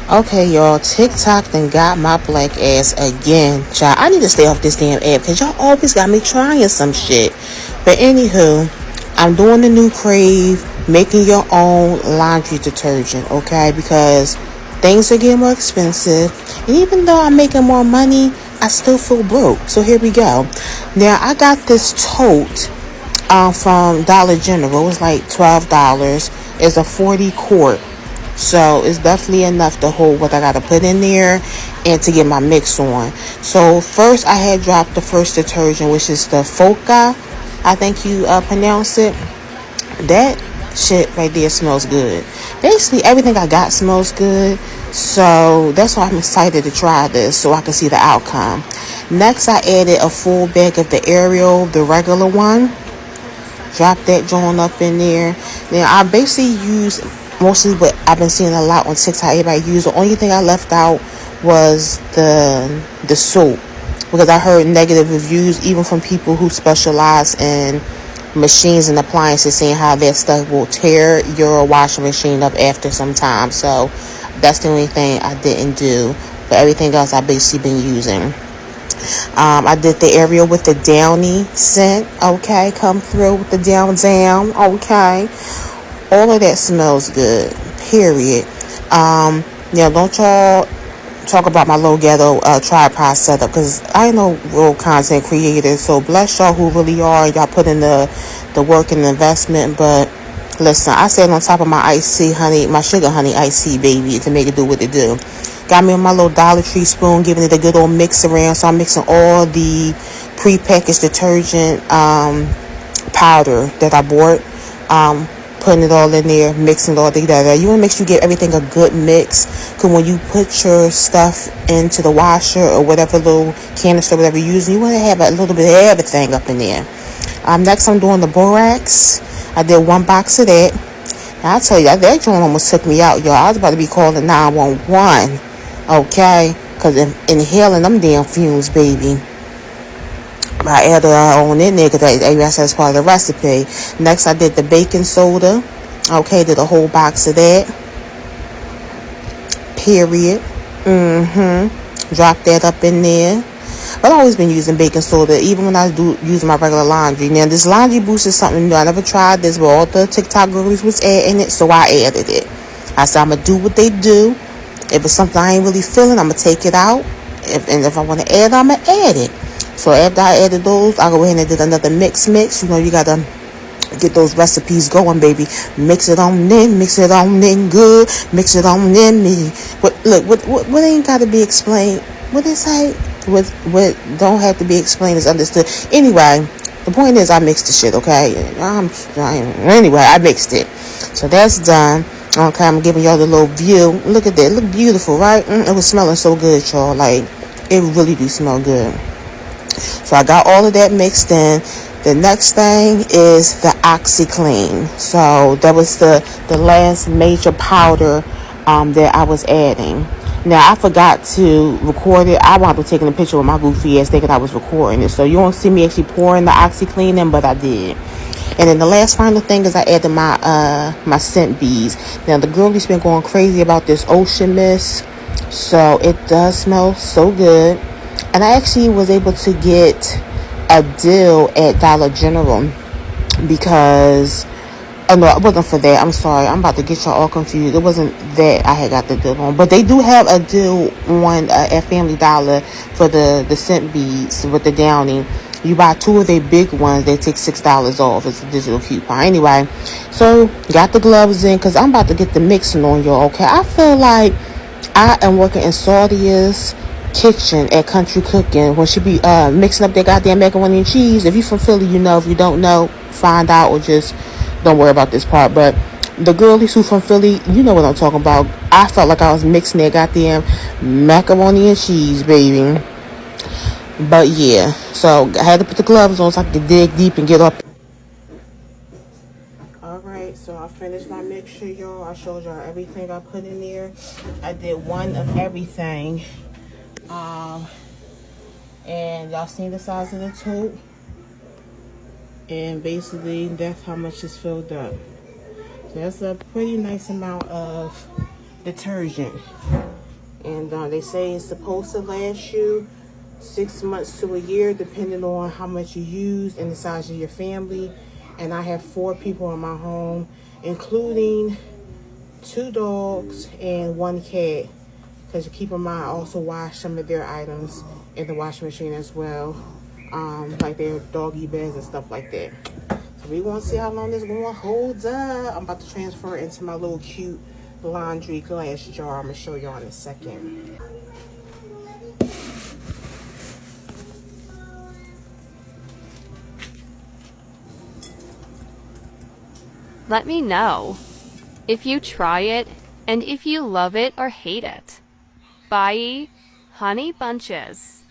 Okay, y'all, TikTok done got my black ass again. Child, I need to stay off this damn app because y'all always got me trying some shit. But anywho, I'm doing the new crave, making your own laundry detergent, okay? Because things are getting more expensive. And even though I'm making more money, I still feel broke. So here we go. Now, I got this tote from Dollar General. It was like $12. It's a 40 quart. So it's definitely enough to hold what I got to put in there and to get my mix on. So first I had dropped the first detergent, which is the Foca, I think you pronounce it. That shit right there smells good. Basically everything I got smells good. So that's why I'm excited to try this so I can see the outcome. Next I added a full bag of the Ariel, the regular one. Drop that joint up in there. Now I basically use mostly what I've been seeing a lot on TikTok. Everybody use. The only thing I left out was the soap, because I heard negative reviews even from people who specialize in machines and appliances, saying how that stuff will tear your washing machine up after some time. So that's the only thing I didn't do. But everything else I basically been using. I did the Ariel with the Downy scent. Okay, come through with the down. Okay, all of that smells good. Period. Now don't y'all talk about my low ghetto tripod setup, because I ain't no real content creator. So bless y'all who really are. Y'all put in the work and the investment. But listen, I sat on top of my iced tea, honey, my sugar honey iced tea, baby, to make it do what it do. Got me on my little Dollar Tree spoon, giving it a good old mix around. So I'm mixing all the pre-packaged detergent powder that I bought. Putting it all in there, mixing it all together. You want to make sure you get everything a good mix. Because when you put your stuff into the washer or whatever little canister, whatever you're using, you want to have a little bit of everything up in there. Next, I'm doing the borax. I did one box of that. Now, I tell you, that joint almost took me out, y'all. I was about to be calling 911. Okay? Because inhaling them damn fumes, baby. I added on in there because that's part of the recipe. Next, I did the baking soda. Okay, did a whole box of that. Period. Drop that up in there. But I've always been using baking soda, even when I do use my regular laundry. Now, this laundry boost is something new. I never tried this, but all the TikTok girls was adding it, so I added it. I said, I'm going to do what they do. If it's something I ain't really feeling, I'm going to take it out. If I want to add, I'm going to add it. So after I added those, I go ahead and did another mix. You know, you got to get those recipes going, baby. Mix it on in good. Mix it on in me. But look, what ain't got to be explained? What they say? What don't have to be explained is understood. Anyway, the point is I mixed the shit, okay? Anyway, I mixed it. So that's done. Okay, I'm giving y'all the little view. Look at that. Look beautiful, right? It was smelling so good, y'all. Like, it really do smell good. So I got all of that mixed in. The next thing is the OxyClean. So that was the last major powder that I was adding. Now, I forgot to record it. I wound up taking a picture with my goofy ass thinking I was recording it. So you won't see me actually pouring the OxyClean in, but I did. And then the last final thing is I added my scent beads. Now, the girlie's been going crazy about this ocean mist. So it does smell so good. And I actually was able to get a deal at Dollar General because... Oh, no, it wasn't for that. I'm sorry. I'm about to get y'all all confused. It wasn't that I had got the deal on. But they do have a deal on at Family Dollar for the scent beads with the Downy. You buy 2 of their big ones, they take $6 off. It's a digital coupon. Anyway, so got the gloves in because I'm about to get the mixing on, y'all, okay? I feel like I am working in Saudia's kitchen at Country Cooking when she be mixing up that goddamn macaroni and cheese. If you from Philly, you know. If you don't know, find out or just don't worry about this part. But the girlies who from Philly, you know what I'm talking about. I felt like I was mixing that goddamn macaroni and cheese, baby. But yeah, so I had to put the gloves on so I could dig deep and get up. Alright, so I finished my mixture, y'all. I showed y'all everything I put in there. I did one of everything. And y'all seen the size of the tote. And basically, that's how much is filled up. So that's a pretty nice amount of detergent. And they say it's supposed to last you 6 months to a year, depending on how much you use and the size of your family. And I have 4 people in my home, including 2 dogs and 1 cat. Because keep in mind, I also wash some of their items in the washing machine as well, like their doggy beds and stuff like that. So we want to see how long this going to hold up. I'm about to transfer it into my little cute laundry glass jar. I'm going to show y'all in a second. Let me know if you try it and if you love it or hate it. Bye, honey bunches.